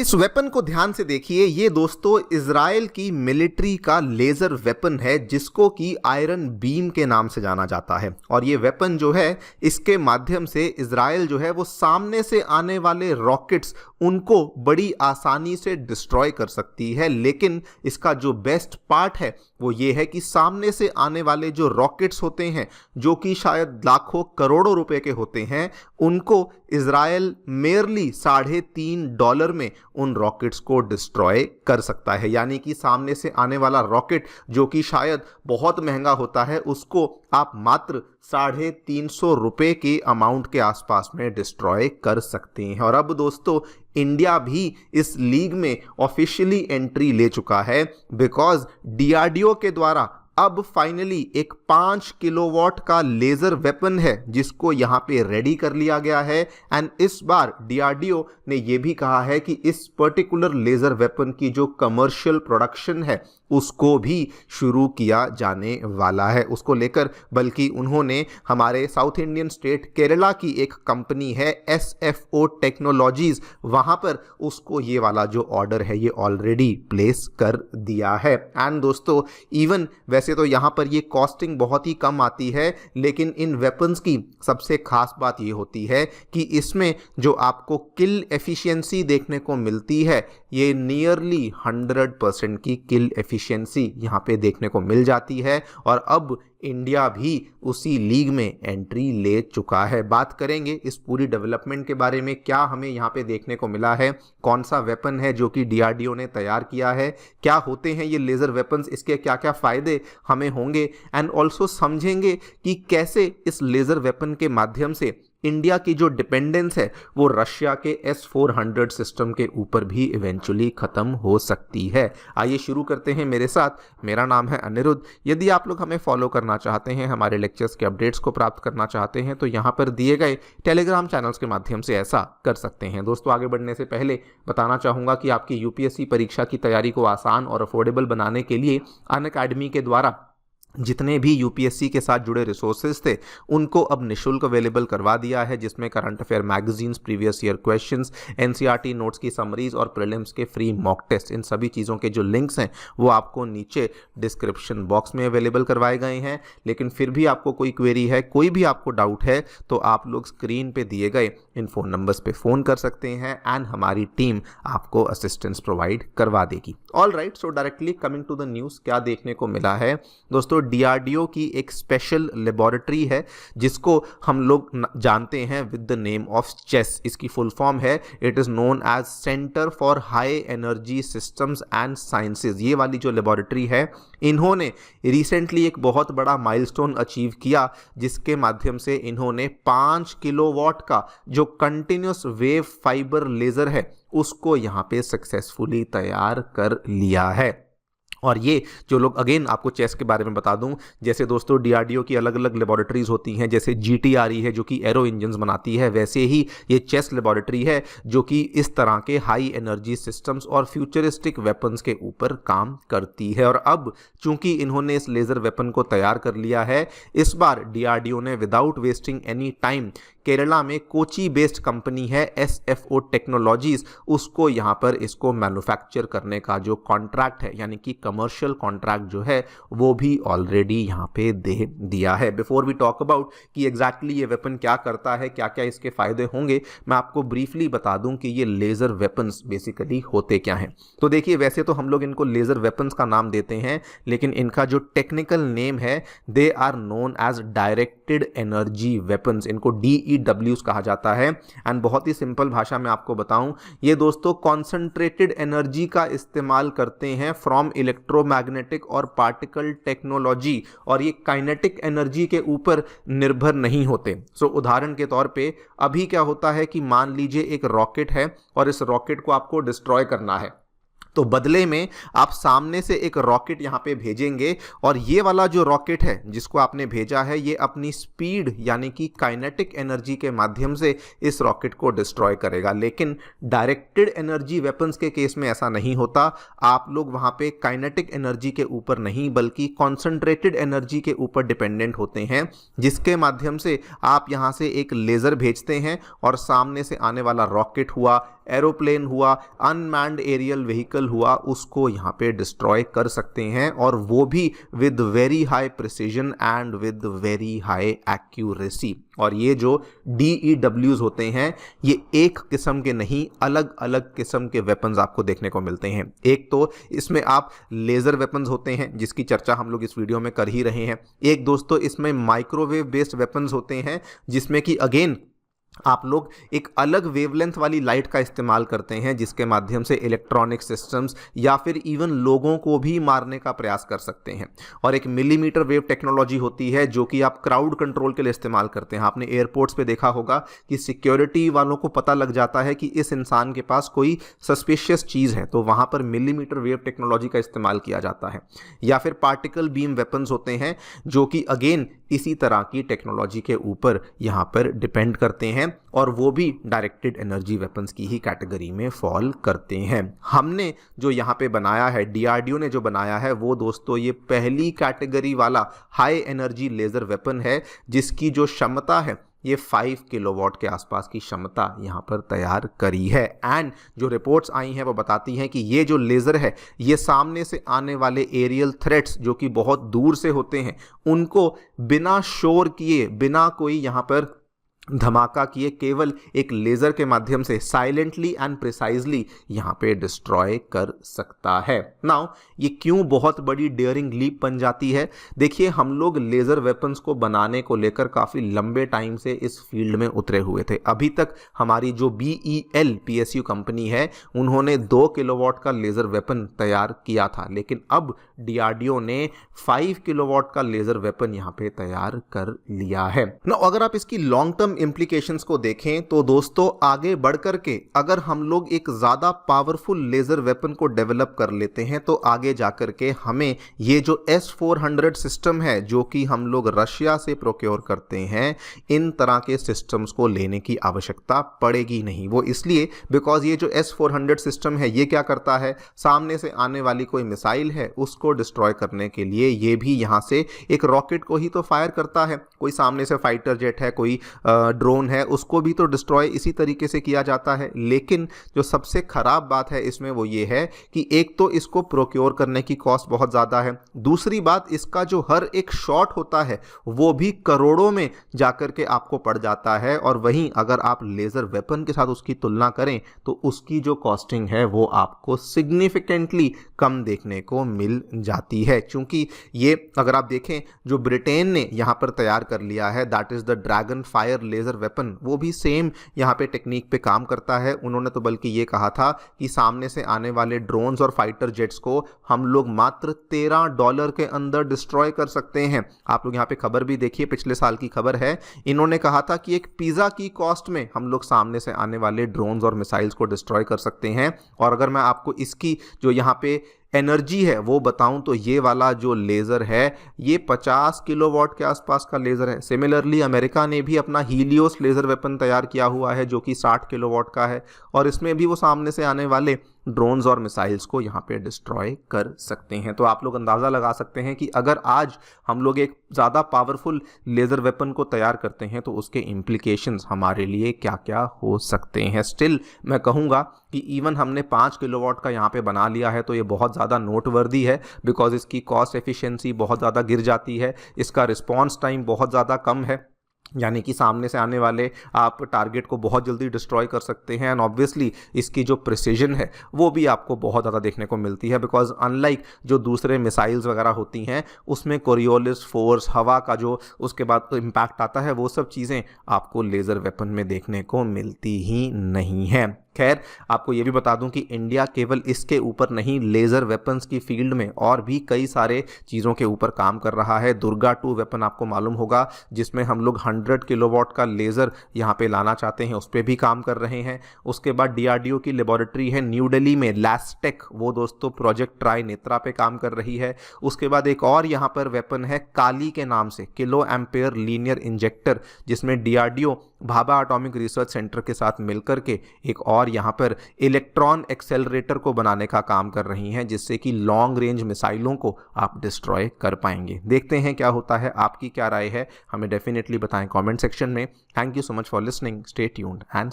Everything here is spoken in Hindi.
इस वेपन को ध्यान से देखिए। ये दोस्तों इजराइल की मिलिट्री का लेजर वेपन है जिसको कि आयरन बीम के नाम से जाना जाता है। और ये वेपन जो है इसके माध्यम से इजराइल जो है वो सामने से आने वाले रॉकेट्स उनको बड़ी आसानी से डिस्ट्रॉय कर सकती है। लेकिन इसका जो बेस्ट पार्ट है वो ये है कि सामने से आने वाले जो रॉकेट्स होते हैं जो कि शायद लाखों करोड़ों रुपए के होते हैं, उनको इजराइल मेयरली $3.5 में उन रॉकेट्स को डिस्ट्रॉय कर सकता है। यानी कि सामने से आने वाला रॉकेट जो कि शायद बहुत महंगा होता है उसको आप मात्र $350 के अमाउंट के आसपास में डिस्ट्रॉय कर सकते हैं। और अब दोस्तों इंडिया भी इस लीग में ऑफिशियली एंट्री ले चुका है बिकॉज डीआरडीओ के द्वारा अब फाइनली एक 5 किलोवाट का लेजर वेपन है जिसको यहां पे रेडी कर लिया गया है। एंड इस बार डीआरडीओ ने यह भी कहा है कि इस पर्टिकुलर लेजर वेपन की जो कमर्शियल प्रोडक्शन है उसको भी शुरू किया जाने वाला है। उसको लेकर बल्कि उन्होंने हमारे साउथ इंडियन स्टेट केरला की एक कंपनी है SFO टेक्नोलॉजीज, वहां पर उसको ये वाला जो ऑर्डर है ये ऑलरेडी प्लेस कर दिया है। एंड दोस्तों इवन वैसे तो यहाँ पर ये कॉस्टिंग बहुत ही कम आती है, लेकिन इन वेपन्स की सबसे खास बात ये होती है कि इसमें जो आपको किल एफिशिएंसी देखने को मिलती है ये नियरली 100% की किल एफिशिएंसी यहाँ पे देखने को मिल जाती है। और अब इंडिया भी उसी लीग में एंट्री ले चुका है। बात करेंगे इस पूरी डेवलपमेंट के बारे में, क्या हमें यहाँ पे देखने को मिला है, कौन सा वेपन है जो कि डीआरडीओ ने तैयार किया है, क्या होते हैं ये लेज़र वेपन्स, इसके क्या क्या फ़ायदे हमें होंगे, एंड ऑल्सो समझेंगे कि कैसे इस लेज़र वेपन के माध्यम से इंडिया की जो डिपेंडेंस है वो रशिया के S-400 सिस्टम के ऊपर भी इवेंचुअली ख़त्म हो सकती है। आइए शुरू करते हैं मेरे साथ। मेरा नाम है अनिरुद्ध। यदि आप लोग हमें फॉलो करना चाहते हैं, हमारे लेक्चर्स के अपडेट्स को प्राप्त करना चाहते हैं तो यहाँ पर दिए गए टेलीग्राम चैनल्स के माध्यम से ऐसा कर सकते हैं। दोस्तों आगे बढ़ने से पहले बताना चाहूँगा कि आपकी यूपीएससी परीक्षा की तैयारी को आसान और अफोर्डेबल बनाने के लिए अनअकैडमी के द्वारा जितने भी यूपीएससी के साथ जुड़े रिसोर्सेज थे उनको अब निःशुल्क अवेलेबल करवा दिया है, जिसमें current affair magazines, previous year questions, NCERT notes की समरीज और प्रीलिम्स के फ्री मॉक टेस्ट, इन सभी चीज़ों के जो लिंक्स हैं वो आपको नीचे डिस्क्रिप्शन बॉक्स में अवेलेबल करवाए गए हैं। लेकिन फिर भी आपको कोई क्वेरी है, कोई भी आपको डाउट है तो आप लोग स्क्रीन पे दिए गए इन फ़ोन नंबर्स पे फ़ोन कर सकते हैं एंड हमारी टीम आपको असिस्टेंस प्रोवाइड करवा देगी। All right, so directly coming to the news, क्या देखने को मिला है दोस्तों। डीआरडीओ की एक स्पेशल लेबोरेटरी है जिसको हम लोग जानते हैं with the name of chess. इसकी फुल फॉर्म है, it is known as centre for high energy systems and sciences. ये वाली जो लेबोरेटरी है इन्होंने रिसेंटली एक बहुत बड़ा माइलस्टोन अचीव किया जिसके माध्यम से इन्होंने 5 किलोवाट का जो कंटिन्यूस वेव फाइबर लेजर है उसको यहाँ पे सक्सेसफुली तैयार कर लिया है। और ये जो लोग, अगेन आपको चेस के बारे में बता दूं, जैसे दोस्तों डीआरडीओ की अलग अलग लेबोरेटरीज होती हैं, जैसे जीटीआरई है जो कि एरो इंजन्स बनाती है, वैसे ही ये चेस लेबोरेटरी है जो कि इस तरह के हाई एनर्जी सिस्टम्स और फ्यूचरिस्टिक वेपन्स के ऊपर काम करती है। और अब चूंकि इन्होंने इस लेज़र वेपन को तैयार कर लिया है, इस बार डीआरडीओ ने without wasting any time Kerala में कोची बेस्ड कंपनी है SFO टेक्नोलॉजीज, उसको यहाँ पर इसको मैन्युफैक्चर करने का जो कॉन्ट्रैक्ट है यानी कि कमर्शियल कॉन्ट्रैक्ट जो है वो भी ऑलरेडी यहाँ पे दे दिया है। बिफोर वी टॉक अबाउट कि एग्जैक्टली ये वेपन क्या करता है, क्या क्या इसके फायदे होंगे, मैं आपको ब्रीफली बता दूं कि ये लेज़र वेपन्स बेसिकली होते क्या हैं। तो देखिए, वैसे तो हम लोग इनको लेज़र वेपन्स का नाम देते हैं, लेकिन इनका जो टेक्निकल नेम है they are known as directed energy weapons. इनको DEWs कहा जाता है। एंड बहुत ही सिंपल भाषा में आपको बताऊं, ये दोस्तों कॉन्सेंट्रेटेड एनर्जी का इस्तेमाल करते हैं फ्रॉम इलेक्ट्रोमैग्नेटिक और पार्टिकल टेक्नोलॉजी, और ये काइनेटिक एनर्जी के ऊपर निर्भर नहीं होते। सो उदाहरण के तौर पे अभी क्या होता है कि मान लीजिए एक रॉकेट है और इस रॉकेट को आपको डिस्ट्रॉय करना है, तो बदले में आप सामने से एक रॉकेट यहाँ पे भेजेंगे और ये वाला जो रॉकेट है जिसको आपने भेजा है ये अपनी स्पीड यानी कि काइनेटिक एनर्जी के माध्यम से इस रॉकेट को डिस्ट्रॉय करेगा। लेकिन डायरेक्टेड एनर्जी वेपन्स के केस में ऐसा नहीं होता। आप लोग वहाँ पे काइनेटिक एनर्जी के ऊपर नहीं बल्कि कॉन्सेंट्रेटेड एनर्जी के ऊपर डिपेंडेंट होते हैं, जिसके माध्यम से आप यहाँ से एक लेज़र भेजते हैं और सामने से आने वाला रॉकेट हुआ, एरोप्लेन हुआ, अनमैन्ड एरियल व्हीकल हुआ, उसको यहाँ पे डिस्ट्रॉय कर सकते हैं, और वो भी with very high precision and with very high accuracy. और ये जो DEWs होते हैं ये एक किस्म के नहीं, अलग अलग किस्म के वेपन्स आपको देखने को मिलते हैं। एक तो इसमें आप लेज़र वेपन्स होते हैं जिसकी चर्चा हम लोग इस वीडियो में कर ही रहे हैं। एक दोस्तों इसमें माइक्रोवेव बेस्ड वेपन्स होते हैं जिसमें कि अगेन आप लोग एक अलग वेवलेंथ वाली लाइट का इस्तेमाल करते हैं जिसके माध्यम से इलेक्ट्रॉनिक सिस्टम्स या फिर इवन लोगों को भी मारने का प्रयास कर सकते हैं। और एक मिलीमीटर वेव टेक्नोलॉजी होती है जो कि आप क्राउड कंट्रोल के लिए इस्तेमाल करते हैं। आपने एयरपोर्ट्स पे देखा होगा कि सिक्योरिटी वालों को पता लग जाता है कि इस इंसान के पास कोई सस्पिशियस चीज़ है, तो वहाँ पर मिलीमीटर वेव टेक्नोलॉजी का इस्तेमाल किया जाता है। या फिर पार्टिकल बीम वेपन्स होते हैं जो कि अगेन इसी तरह की टेक्नोलॉजी के ऊपर यहाँ पर डिपेंड करते हैं, और वो भी डायरेक्टेड एनर्जी वेपन्स की ही कैटेगरी में फॉल करते हैं। हमने जो यहाँ पे बनाया है, DRDO ने जो बनाया है, वो दोस्तों ये पहली कैटेगरी वाला हाई एनर्जी लेज़र वेपन है जिसकी जो क्षमता है ये 5 किलोवाट के आसपास की क्षमता यहाँ पर तैयार करी है। एंड जो रिपोर्ट्स आई हैं वो बताती हैं कि ये जो लेज़र है ये सामने से आने वाले एरियल थ्रेट्स जो कि बहुत दूर से होते हैं उनको बिना शोर किए, बिना कोई यहाँ पर धमाका किए, केवल एक लेज़र के माध्यम से साइलेंटली एंड प्रिसाइजली यहाँ पे डिस्ट्रॉय कर सकता है। नाउ ये क्यों बहुत बड़ी डेयरिंग लीप बन जाती है? देखिए, हम लोग लेज़र वेपन्स को बनाने को लेकर काफ़ी लंबे टाइम से इस फील्ड में उतरे हुए थे। अभी तक हमारी जो BEL PSU कंपनी है उन्होंने 2 किलोवाट का लेज़र वेपन तैयार किया था, लेकिन अब DRDO ने 5 किलोवाट का लेज़र वेपन यहाँ पे तैयार कर लिया है। ना अगर आप इसकी लॉन्ग टर्म इम्प्लीकेशंस को देखें तो दोस्तों आगे बढ़ करके अगर हम लोग एक ज़्यादा पावरफुल लेज़र वेपन को डेवलप कर लेते हैं तो आगे जाकर के हमें ये जो S-400 सिस्टम है जो कि हम लोग रशिया से प्रोक्योर करते हैं, इन तरह के सिस्टम्स को लेने की आवश्यकता पड़ेगी नहीं। वो इसलिए बिकॉज ये जो S-400 सिस्टम है ये क्या करता है, सामने से आने वाली कोई मिसाइल है उसको डिस्ट्रॉय करने के लिए ये भी यहाँ से एक रॉकेट को ही तो फायर करता है। कोई सामने से फाइटर जेट है, कोई ड्रोन है, उसको भी तो डिस्ट्रॉय इसी तरीके से किया जाता है। लेकिन जो सबसे खराब बात है इसमें वो ये है कि एक तो इसको प्रोक्योर करने की कॉस्ट बहुत ज़्यादा है, दूसरी बात इसका जो हर एक शॉट होता है वो भी करोड़ों में जाकर के आपको पड़ जाता है। और वहीं अगर आप लेज़र वेपन के साथ उसकी तुलना करें तो उसकी जो कॉस्टिंग है वो आपको सिग्निफिकेंटली कम देखने को मिल जाती है। क्योंकि ये अगर आप देखें जो ब्रिटेन ने यहाँ पर तैयार कर लिया है, that is the dragon fire laser weapon, वो भी सेम यहाँ पे टेक्निक पे काम करता है। उन्होंने तो बल्कि ये कहा था कि सामने से आने वाले ड्रोन्स और फाइटर जेट्स को हम लोग मात्र $13 के अंदर डिस्ट्रॉय कर सकते हैं। आप लोग यहाँ पे खबर भी देखिए, पिछले साल की खबर है। इन्होंने कहा था कि एक पिज़्ज़ा की कॉस्ट में हम लोग सामने से आने वाले ड्रोन्स और मिसाइल्स को डिस्ट्रॉय कर सकते हैं। और अगर मैं आपको इसकी जो यहाँ पे एनर्जी है वो बताऊं तो ये वाला जो लेज़र है ये 50 किलोवाट के आसपास का लेज़र है। सिमिलरली अमेरिका ने भी अपना हीलियोस लेज़र वेपन तैयार किया हुआ है जो कि 60 किलोवाट का है, और इसमें भी वो सामने से आने वाले ड्रोन्स और मिसाइल्स को यहाँ पे डिस्ट्रॉय कर सकते हैं। तो आप लोग अंदाज़ा लगा सकते हैं कि अगर आज हम लोग एक ज़्यादा पावरफुल लेज़र वेपन को तैयार करते हैं तो उसके इम्प्लीकेशंस हमारे लिए क्या क्या हो सकते हैं। स्टिल मैं कहूँगा कि इवन हमने 5 किलोवाट का यहाँ पे बना लिया है तो ये बहुत ज़्यादा नोटवर्दी है, बिकॉज इसकी कॉस्ट एफिशिएंसी बहुत ज़्यादा गिर जाती है, इसका रिस्पॉन्स टाइम बहुत ज़्यादा कम है, यानी कि सामने से आने वाले आप टारगेट को बहुत जल्दी डिस्ट्रॉय कर सकते हैं। एंड ऑब्वियसली इसकी जो प्रिसीजन है वो भी आपको बहुत ज़्यादा देखने को मिलती है, बिकॉज अनलाइक जो दूसरे मिसाइल्स वगैरह होती हैं उसमें कोरियोलिस फोर्स, हवा का जो उसके बाद इम्पैक्ट आता है, वो सब चीज़ें आपको लेज़र वेपन में देखने को मिलती ही नहीं है। खैर, आपको ये भी बता दूं कि इंडिया केवल इसके ऊपर नहीं, लेज़र वेपन्स की फील्ड में और भी कई सारे चीज़ों के ऊपर काम कर रहा है। दुर्गा 2 वेपन आपको मालूम होगा, जिसमें हम लोग 100 किलोवाट का लेज़र यहाँ पे लाना चाहते हैं, उस पर भी काम कर रहे हैं। उसके बाद डीआरडीओ की लेबोरेटरी है न्यू दिल्ली में, लैस्टेक, वो दोस्तों प्रोजेक्ट ट्राई नेत्रा पे काम कर रही है। उसके बाद एक और यहाँ पर वेपन है काली के नाम से, किलो एम्पेयर लीनियर इंजेक्टर, जिसमें DRDO Bhabha atomic research centre के साथ मिलकर के एक और यहाँ पर इलेक्ट्रॉन एक्सेलरेटर को बनाने का काम कर रही हैं, जिससे कि लॉन्ग रेंज मिसाइलों को आप डिस्ट्रॉय कर पाएंगे। देखते हैं क्या होता है, आपकी क्या राय है, हमें डेफिनेटली बताएं कमेंट सेक्शन में। Thank you so much for listening, stay tuned and